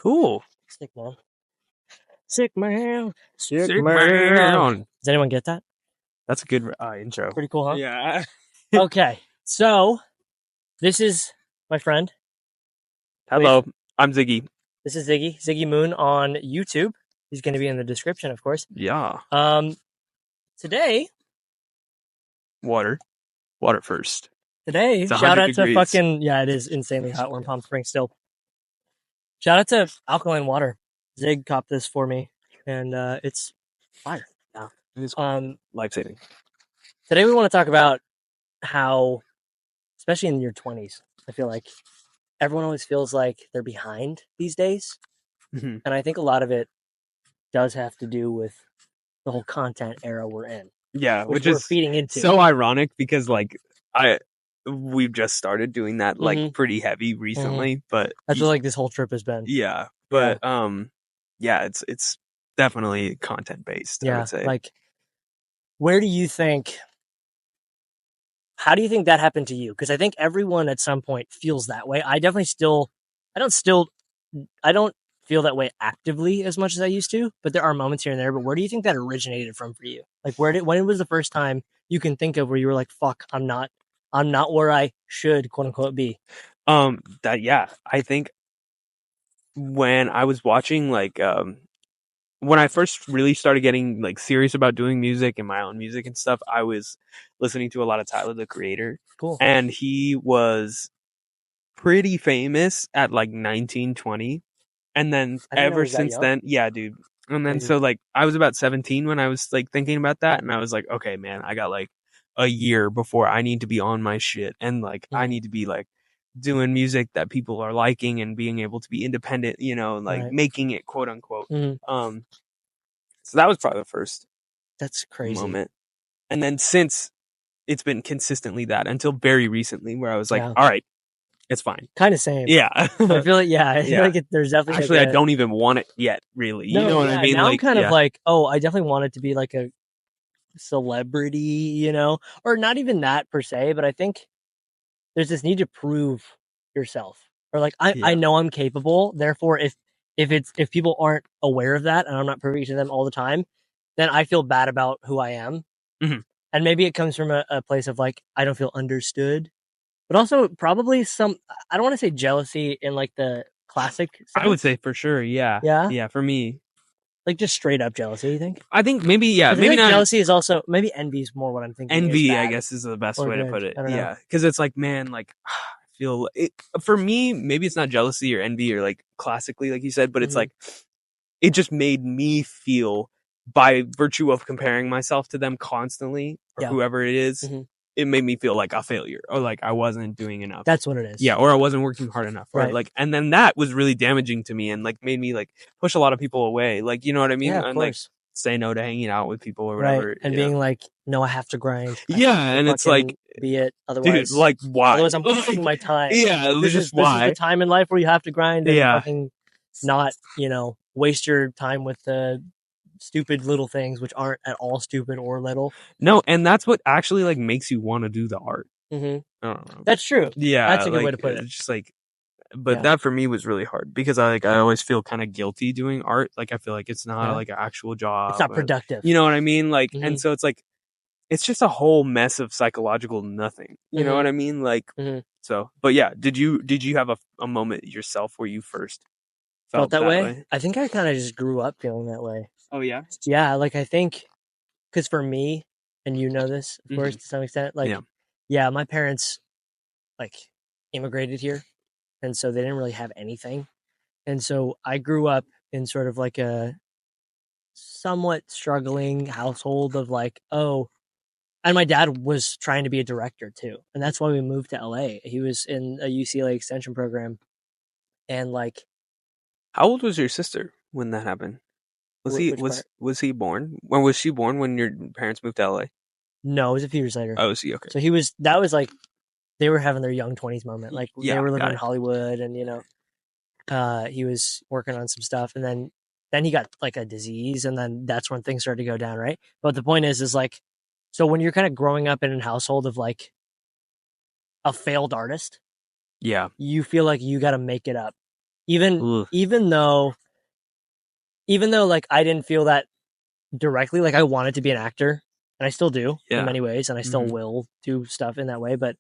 Cool. Sick man. Sick man. Sick man. Does anyone get that? That's a good intro. Pretty cool, huh? Yeah. Okay, so this is my friend. Hello, I'm Ziggy. This is Ziggy Moon on YouTube. He's going to be in the description, of course. Yeah. Today, Water first. Today, It's shout 100 out degrees. to it is insanely hot. We're in Palm Springs still. Shout out to Alkaline Water. Zig copped this for me, and it's fire. Yeah, it is life-saving. Today we want to talk about how, especially in your 20s, I feel like everyone always feels like they're behind these days. Mm-hmm. And I think a lot of it does have to do with the whole content era we're in. Yeah, which we're is feeding into. So ironic because we've just started doing that pretty heavy recently, but that's what like this whole trip has been. Yeah, but it's definitely content based. Yeah, I would say. Like, how do you think that happened to you? Because I think everyone at some point feels that way. I definitely I don't feel that way actively as much as I used to, but there are moments here and there. But where do you think that originated from for you? Like, when was the first time you can think of where you were like, "Fuck, I'm not where I should, quote unquote, be." I think when I was watching when I first really started getting like serious about doing music and my own music and stuff, I was listening to a lot of Tyler the Creator. Cool. And he was pretty famous at like 19, 20. And then ever since then, yeah, dude. And then so like I was about 17 when I was like thinking about that, and I was like, okay, man, I got like a year before I need to be on my shit, and like I need to be like doing music that people are liking and being able to be independent, making it, quote unquote. So that was probably the first that's crazy moment. And then since it's been consistently that until very recently where I was like, all right, it's fine. Kind of same. Yeah. I feel like, there's definitely actually I don't even want it yet, really. You know what I mean? Now I'm kind of like, I definitely want it to be like a celebrity, or not even that per se, but I think there's this need to prove yourself, or like I know I'm capable. Therefore, if people aren't aware of that and I'm not proving to them all the time, then I feel bad about who I am. Mm-hmm. And maybe it comes from a place of like I don't feel understood, but also probably some, I don't want to say jealousy in like the classic sense. I would say for sure, yeah, for me. Like just straight up jealousy, you think? I think maybe maybe not. Jealousy is also, maybe envy is more what I'm thinking. Envy, I guess, is the best way to put it. Yeah, because it's like, man, like I feel it for me. Maybe it's not jealousy or envy or like classically, like you said, but it's like it just made me feel, by virtue of comparing myself to them constantly or whoever it is, it made me feel like a failure or like I wasn't doing enough. That's what it is. Yeah, or I wasn't working hard enough. Or like, and then that was really damaging to me and like made me like push a lot of people away. Like, you know what I mean? Yeah, of like say no to hanging out with people or whatever. Right. And being like, no, I have to grind. Yeah, and it's like, be it. Otherwise, dude, like why? Otherwise, I'm pushing my time. Yeah, this is the time in life where you have to grind and fucking not, waste your time with the stupid little things which aren't at all stupid or little. No, and that's what actually like makes you want to do the art. Mm-hmm. I don't know. That's true. Yeah, that's a good way to put it. It's just like, but that for me was really hard because I always feel kind of guilty doing art. Like I feel like it's not like an actual job. It's not productive. You know what I mean? Like, and so it's like, it's just a whole mess of psychological nothing. You know what I mean? Like, so, but yeah, did you have a moment yourself where you first felt that way? I think I kind of just grew up feeling that way. Oh yeah? Yeah, like I think, because for me, and you know this, of course, to some extent, like, my parents, like, immigrated here, and so they didn't really have anything. And so I grew up in sort of like a somewhat struggling household of like, and my dad was trying to be a director too. And that's why we moved to LA. He was in a UCLA extension program. And like, how old was your sister when that happened? Was he born? When was she born when your parents moved to LA? No, it was a few years later. Oh, was he? Okay. So that was like, they were having their young 20s moment. Like they were living in Hollywood and, he was working on some stuff. And then he got like a disease. And then that's when things started to go down. Right. But the point is like, so when you're kind of growing up in a household of like a failed artist, you feel like you got to make it up. even though like I didn't feel that directly, like I wanted to be an actor, and I still do in many ways, and I still will do stuff in that way. But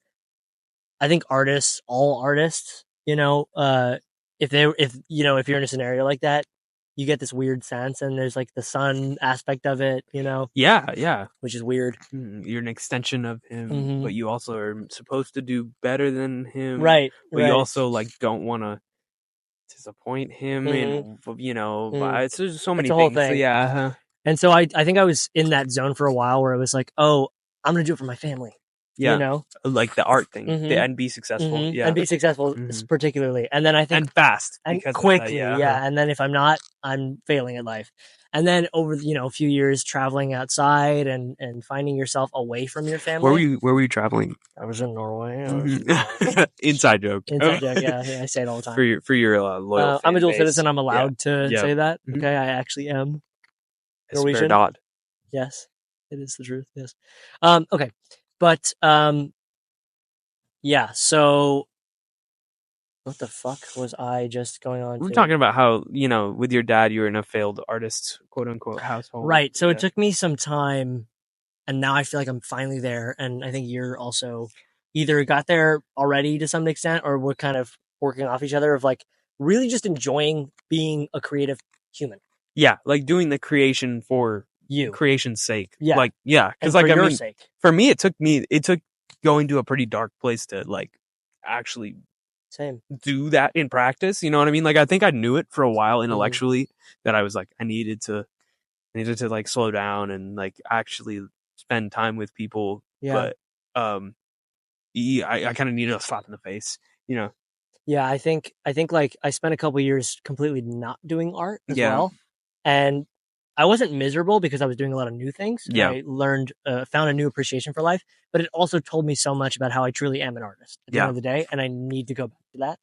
I think all artists, if you're in a scenario like that, you get this weird sense, and there's like the son aspect of it, Yeah. which is weird. You're an extension of him, but you also are supposed to do better than him, right? But you also like don't want to disappoint him, and it's just so many it's a things. whole thing. So, yeah. And so I think I was in that zone for a while where it was like, oh, I'm gonna do it for my family. Yeah, like the art thing, and be successful. Yeah, and be successful particularly. And then I think and fast and quickly, And then if I'm not, I'm failing at life. And then over a few years traveling outside and finding yourself away from your family. Where were you traveling? I was in Norway. Inside joke. Inside joke. Yeah, I say it all the time. For your loyal. I'm a dual citizen. I'm allowed to say that. Okay, I actually am Norwegian. Yes, it is the truth. Yes. Okay, but yeah. So what the fuck was I just going on? We're talking about how with your dad you were in a failed artist quote unquote household, right? So it took me some time, and now I feel like I'm finally there. And I think you're also either got there already to some extent, or we're kind of working off each other of like really just enjoying being a creative human. Yeah, like doing the creation for you, creation's sake. Yeah, like because like your sake. For me, it took going to a pretty dark place to like actually do that in practice. You know what I mean? Like I think I knew it for a while intellectually that I was like I needed to like slow down and like actually spend time with people. Yeah. But I kind of needed a slap in the face. Yeah, I think like I spent a couple years completely not doing art as well, and I wasn't miserable because I was doing a lot of new things. Yeah, I learned, found a new appreciation for life, but it also told me so much about how I truly am an artist at the end of the day, and I need to go back to that.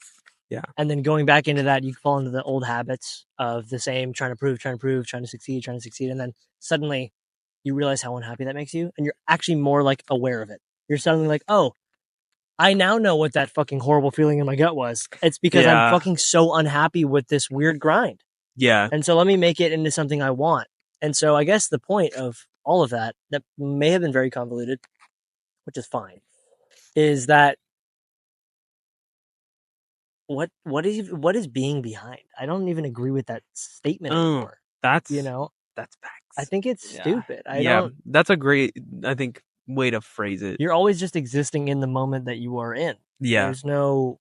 Yeah, and then going back into that, you fall into the old habits of the same trying to prove, trying to succeed, and then suddenly you realize how unhappy that makes you, and you're actually more like aware of it. You're suddenly like, oh, I now know what that fucking horrible feeling in my gut was. It's because I'm fucking so unhappy with this weird grind. Yeah. And so let me make it into something I want. And so I guess the point of all of that may have been very convoluted, which is fine, is that what is being behind? I don't even agree with that statement anymore. That's that's facts. I think it's stupid. That's a great, I think, way to phrase it. You're always just existing in the moment that you are in. Yeah. There's no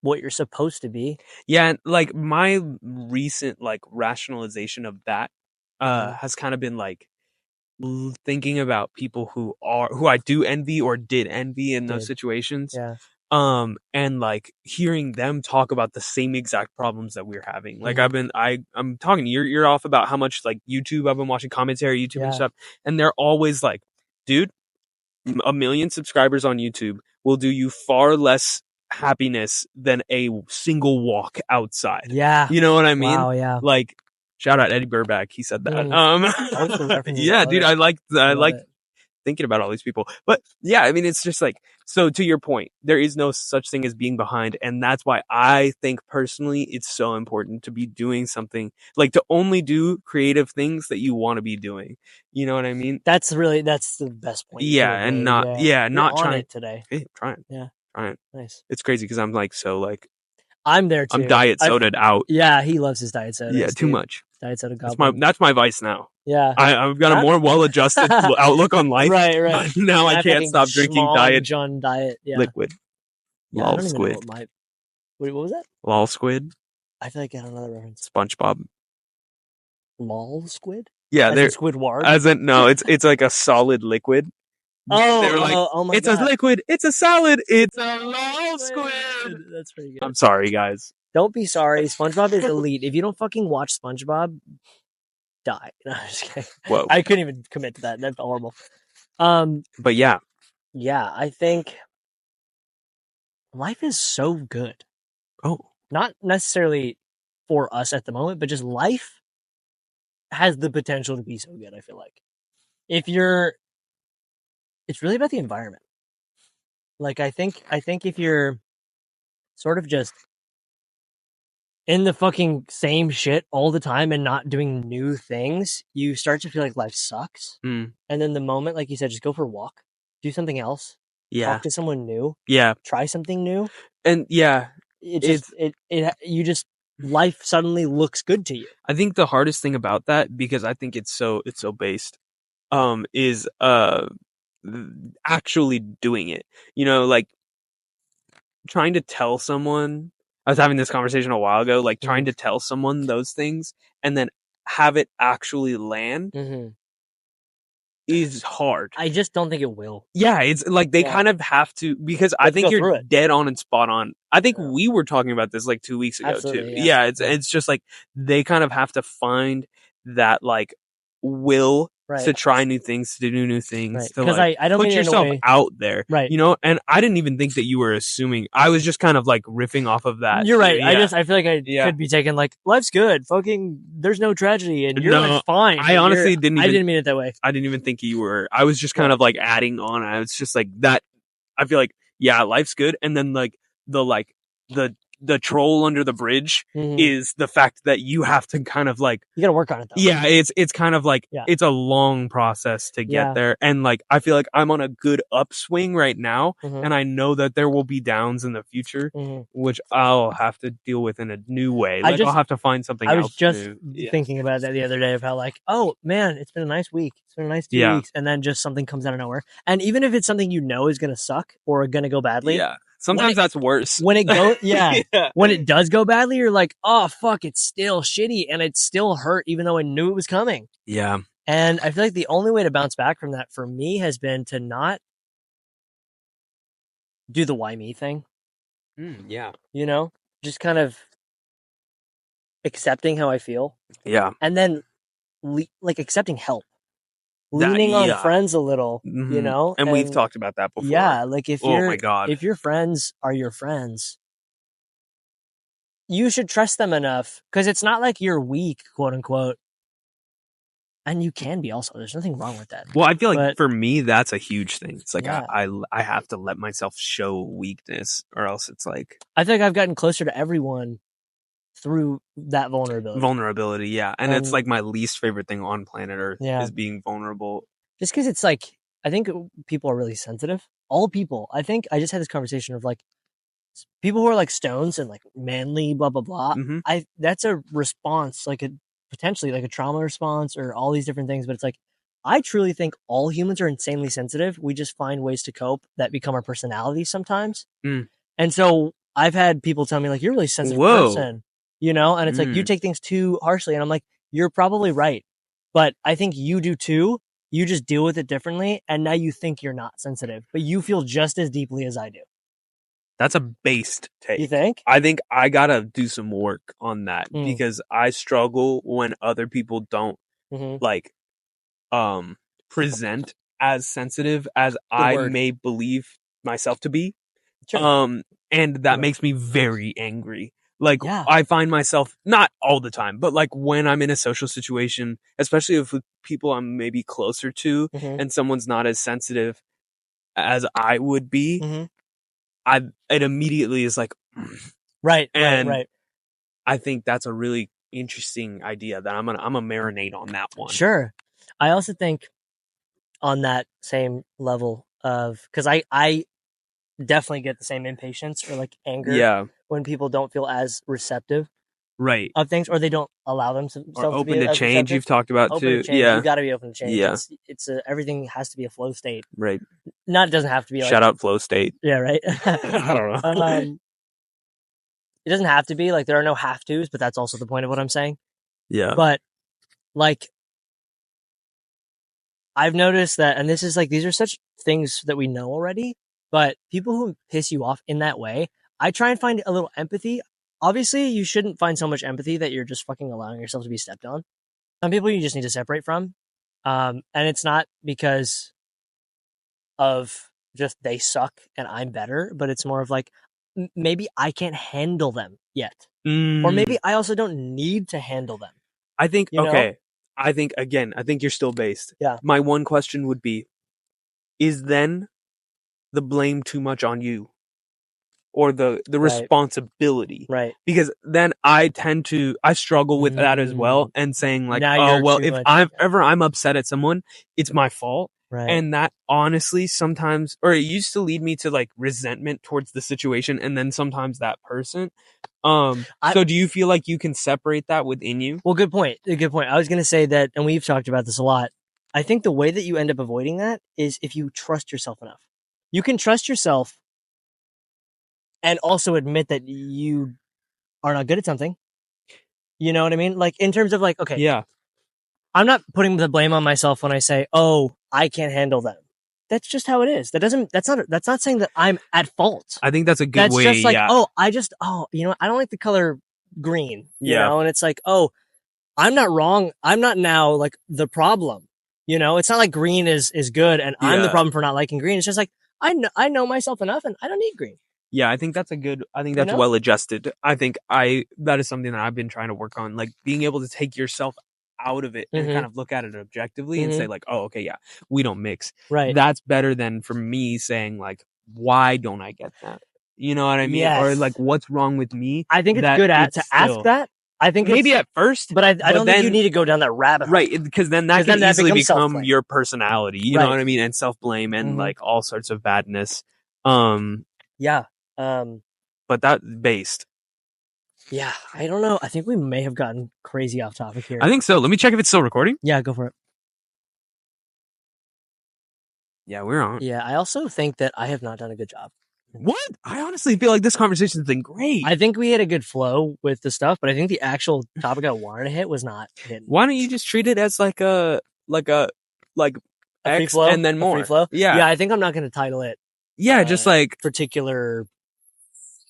what you're supposed to be. Yeah, and like my recent like rationalization of that has kind of been like thinking about people who I do envy or did envy in those situations. Yeah. And like hearing them talk about the same exact problems that we're having. Like I'm talking you're off about how much like YouTube I've been watching commentary YouTube and stuff, and they're always like, dude, 1 million subscribers on YouTube will do you far less happiness than a single walk outside. Yeah. You know what I mean? Wow, yeah. Like shout out Eddie Burback, he said that. Yeah, dude, I like thinking about all these people. But yeah, I mean, it's just like, so to your point, there is no such thing as being behind. And that's why I think personally, it's so important to be doing something, like to only do creative things that you want to be doing. You know what I mean? That's the best point. Yeah. And not, not trying it today. Hey, trying. Yeah. Trying. Nice. It's crazy because I'm like, so like, I'm there too. I'm diet soda'd out. Yeah. He loves his diet soda. Yeah. Too much. Diet soda goblin. That's my vice now. Yeah. I've got a more well-adjusted outlook on life. Right. Now I can't stop drinking John diet. Yeah. Liquid. Yeah, Lol squid. Wait, what was that? Lol squid. I feel like I got another reference. SpongeBob. Lol squid? Yeah, they're Squidward. It's like a solid liquid. They were like, oh my God. It's a liquid. It's a solid. It's a lol squid. That's pretty good. I'm sorry, guys. Don't be sorry. SpongeBob is elite. If you don't fucking watch SpongeBob, die. No, I'm just kidding. Whoa. I couldn't even commit to that. That's horrible. But yeah. Yeah, I think life is so good. Oh. Not necessarily for us at the moment, but just life has the potential to be so good, I feel like. It's really about the environment. Like I think if you're sort of just in the fucking same shit all the time and not doing new things, you start to feel like life sucks. And then the moment, like you said, just go for a walk, do something else, talk to someone new, try something new, and life suddenly looks good to you. I think the hardest thing about that, because I think it's so based, is actually doing it. You know, like trying to tell someone. I was having this conversation a while ago, like trying to tell someone those things and then have it actually land is hard. I just don't think it will. Yeah, it's like they kind of have to, because I think you're dead on and spot on. I think we were talking about this like 2 weeks ago too. Yeah, it's just like they kind of have to find that like will to try new things, to do new things, to like I don't put yourself out there, right? You know, and I didn't even think that you were assuming. I was just kind of like riffing off of that. You're right. Yeah. I feel like I could be taken like life's good, fucking. There's no tragedy, and you're fine. I honestly didn't. I didn't mean it that way. I didn't even think you were. I was just kind of like adding on. I was just like that. I feel like life's good, and then like the troll under the bridge is the fact that you have to kind of like, you gotta work on it though. Yeah, it's kind of like it's a long process to get there, and like I feel like I'm on a good upswing right now, and I know that there will be downs in the future, which I'll have to deal with in a new way. Like I'll have to find something else. I was just thinking about that the other day of how like, oh man, it's been a nice week, it's been a nice 2 weeks, and then just something comes out of nowhere, and even if it's something you know is gonna suck or gonna go badly, sometimes that's worse. When it goes, when it does go badly, you're like, oh, fuck, it's still shitty and it still hurt even though I knew it was coming. Yeah. And I feel like the only way to bounce back from that for me has been to not do the why me thing. Yeah. You know, just kind of accepting how I feel. Yeah. And then like accepting help. Leaning on friends a little, you know? And we've talked about that before. Yeah, like if your friends are your friends, you should trust them enough, because it's not like you're weak, quote unquote. And you can be also. There's nothing wrong with that. Well, I feel like for me, that's a huge thing. It's like I have to let myself show weakness, or else it's like... I feel like I've gotten closer to everyone through that vulnerability. Yeah. And it's like my least favorite thing on planet Earth is being vulnerable. Just because it's like, I think people are really sensitive. All people. I think I just had this conversation of like, people who are like stones and like manly, blah, blah, blah. That's a response, like potentially like a trauma response or all these different things. But it's like, I truly think all humans are insanely sensitive. We just find ways to cope that become our personality sometimes. And so I've had people tell me like, you're a really sensitive person. You know, and it's like, you take things too harshly. And I'm like, you're probably right. But I think you do too. You just deal with it differently. And now you think you're not sensitive, but you feel just as deeply as I do. That's a based take. You think? I think I gotta do some work on that, because I struggle when other people don't like present as sensitive as I may believe myself to be. Sure. And that makes me very angry. Like, I find myself, not all the time, but like when I'm in a social situation, especially if with people I'm maybe closer to, and someone's not as sensitive as I would be, it immediately is like, right. I think that's a really interesting idea that I'm gonna marinate on that one. Sure. I also think on that same level of, because I definitely get the same impatience or like anger when people don't feel as receptive of things, or they don't allow themselves open to change. You've talked about too. Yeah, you got to be open to change. Yeah, it's everything has to be a flow state. Right. Not, it doesn't have to be. Shout out flow state. Yeah, right. I don't know. It doesn't have to be, like, there are no have tos, but that's also the point of what I'm saying. Yeah. But like, I've noticed that, and this is like, these are such things that we know already, but people who piss you off in that way, I try and find a little empathy. Obviously, you shouldn't find so much empathy that you're just fucking allowing yourself to be stepped on. Some people you just need to separate from. And it's not because of just they suck and I'm better, but it's more of like, maybe I can't handle them yet. Or maybe I also don't need to handle them. I think, I think you're still based. Yeah. My one question would be, is then the blame too much on you? or the responsibility. Right. Because then I struggle with that as well, and saying like, oh, well, if I'm upset at someone, it's my fault. Right. And that honestly sometimes, or it used to lead me to like resentment towards the situation, and then sometimes that person. So do you feel like you can separate that within you? Well, good point. Good point. I was going to say that, and we've talked about this a lot. I think the way that you end up avoiding that is if you trust yourself enough. You can trust yourself and also admit that you are not good at something. You know what I mean? Like in terms of like, okay, yeah, I'm not putting the blame on myself when I say, oh, I can't handle them. That's just how it is. That's not saying that I'm at fault. I think that's a good way. That's just like, you know, I don't like the color green, you know? And it's like, oh, I'm not wrong. I'm not now like the problem. You know, it's not like green is good and I'm the problem for not liking green. It's just like, I know myself enough and I don't need green. Yeah, I think that's well adjusted. I think that is something that I've been trying to work on, like being able to take yourself out of it and kind of look at it objectively and say like, oh, okay, yeah, we don't mix. Right. That's better than for me saying like, why don't I get that? You know what I mean? Yes. Or like, what's wrong with me? I think it's good to ask that. I think maybe at first, but I don't think you need to go down that rabbit hole. Right, because then that can easily become your personality. You know what I mean? And self-blame and like all sorts of badness. Yeah. But that based. Yeah, I don't know. I think we may have gotten crazy off topic here. I think so. Let me check if it's still recording. Yeah, go for it. Yeah, we're on. Yeah, I also think that I have not done a good job. What? I honestly feel like this conversation's been great. I think we had a good flow with the stuff, but I think the actual topic I wanted to hit was not hidden. Why don't you just treat it as like a free flow and then more? Free flow? Yeah, I think I'm not going to title it. Yeah, just like particular.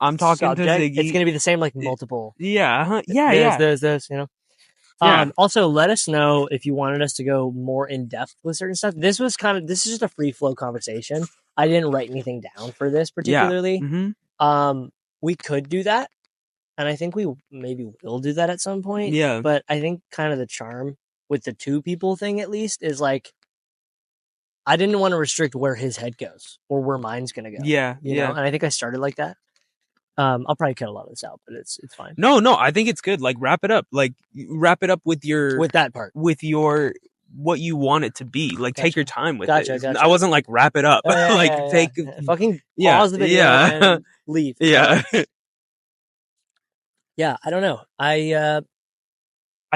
I'm talking subject. to Ziggy. It's going to be the same, like multiple. Yeah, There's, you know. Yeah. Also, let us know if you wanted us to go more in depth with certain stuff. This is just a free flow conversation. I didn't write anything down for this particularly. Yeah. We could do that, and I think we maybe will do that at some point. Yeah. But I think kind of the charm with the 2 people thing, at least, is like I didn't want to restrict where his head goes or where mine's gonna go. Yeah. You know? And I think I started like that. I'll probably cut a lot of this out, but it's fine. No, I think it's good. Like wrap it up. Like wrap it up with that part. With what you want it to be. Like take your time with it. Gotcha. I wasn't like wrap it up. Take fucking pause the video and leave. Yeah. Yeah, I don't know. I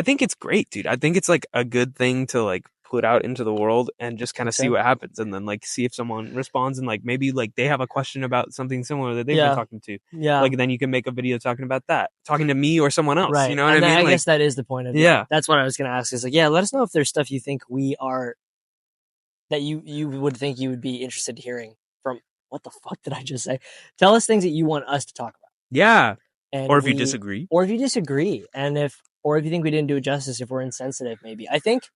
think it's great, dude. I think it's like a good thing to like put out into the world and just kind of see what happens, and then like see if someone responds and like maybe like they have a question about something similar that they've been talking to. Yeah. Like then you can make a video talking about that, talking to me or someone else. Right. You know what I mean? I guess that is the point of it. Yeah. That's what I was gonna ask. Is like, yeah, let us know if there's stuff you think we are that you would think you would be interested in hearing from. What the fuck did I just say? Tell us things that you want us to talk about. Yeah. And or if you disagree. Or if you disagree. And if you think we didn't do it justice, if we're insensitive, maybe. I think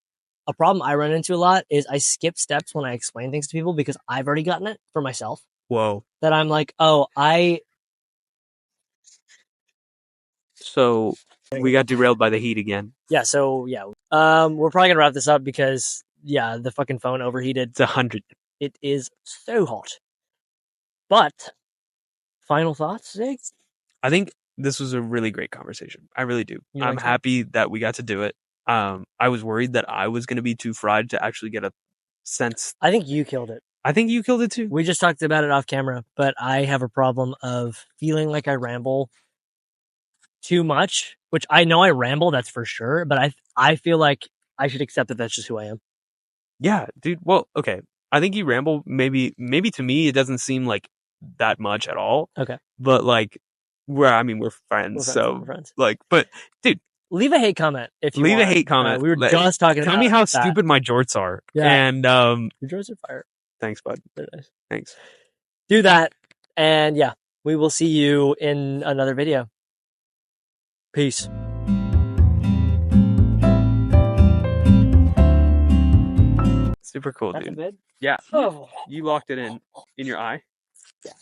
a problem I run into a lot is I skip steps when I explain things to people because I've already gotten it for myself. Whoa. That I'm like, So we got derailed by the heat again. Yeah, so yeah. We're probably gonna wrap this up because the fucking phone overheated. It's 100. It is so hot. But final thoughts, Zig? I think this was a really great conversation. I really do. I'm happy that we got to do it. I was worried that I was going to be too fried to actually get a sense. I think you killed it. I think you killed it too. We just talked about it off camera, but I have a problem of feeling like I ramble too much, which I know I ramble, that's for sure, but I feel like I should accept that that's just who I am. Yeah, dude. Well, okay. I think you ramble. Maybe to me, it doesn't seem like that much at all. Okay. But like, we're friends. We're friends. Like, but dude, leave a hate comment if you leave want. a hate comment. We were just talking about. Tell me how stupid my jorts are. Yeah. And your jorts are fire. Thanks, bud. They're nice. Thanks. Do that, and yeah, we will see you in another video. Peace. Super cool, That's dude. Good? Yeah. Oh. You locked it in your eye. Yeah.